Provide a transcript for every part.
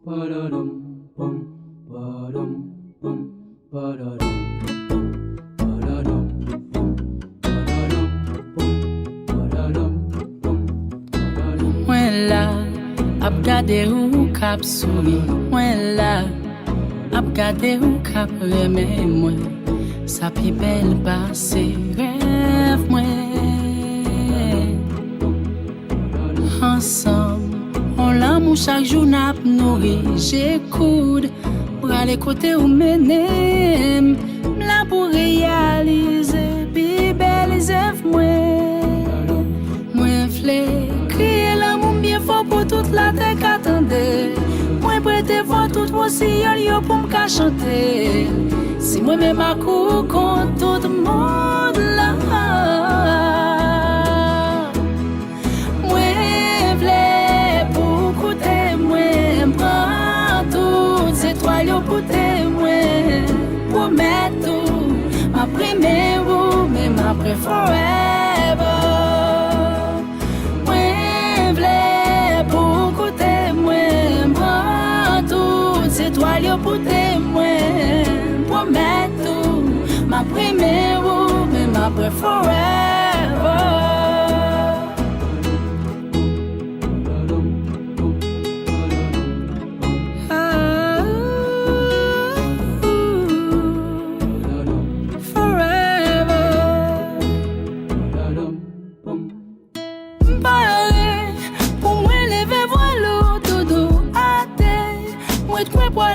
Mwen la, ap gade ou kap souri. Mwen la, ap gade ou kap reme mwen. Sa pi bel pase rêve mwen. Ensemble, on l'amour chaque jour n'a nourri. J'écoute, pour aller côté où menem. Là pour réaliser, pi bel rêve mwen. Mwen vle crier l'amour bien fort pour toute la terre qu'attendait. Mwen prêter voir tout vos sillons yo pour m'ka chanter. Si moi même à coup contre tout le monde là. Moi vle pour écouter, moi prends toutes ces étoiles pour témoin. Promets tout, ma première ou même après forever. Moi vle pour écouter, moi prends toutes ces étoiles pour témoin. Promets tout, ma première ou même après forever.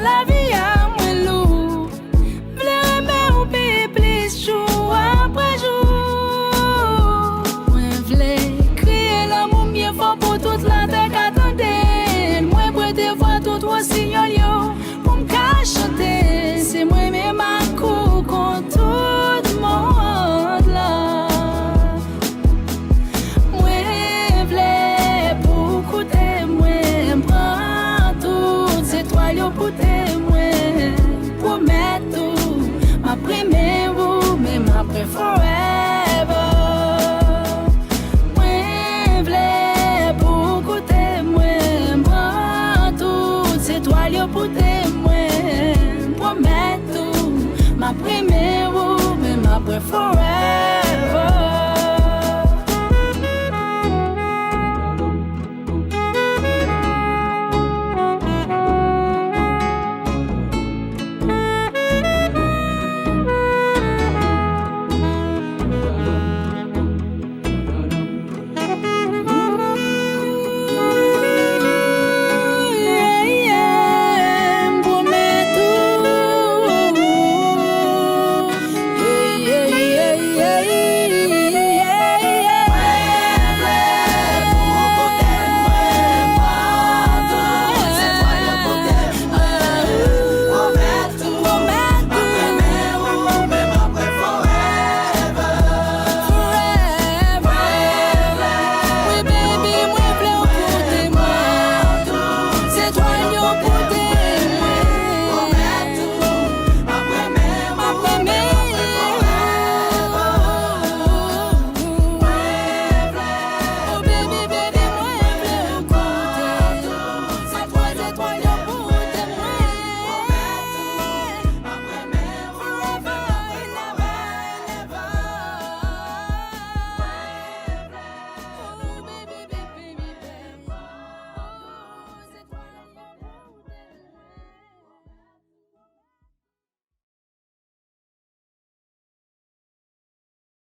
La vie à moi lourd, v'lais aimer ou payer plus jour après jour. Moi v'lais crier l'amour bien fort pour toute la terre qu'attendait. Moi prêter voir tout vos signaux pour m'ka chanter. C'est moi même à coup contre tout le monde là. Moi v'lais pour écouter, moi prends toutes ces étoiles pour témoin. Promets tout, ma première ou même après forever. Moi v'lais pour écouter, moi prends toutes ces étoiles pour témoin. Promets tout, ma première ou même après forever. Toile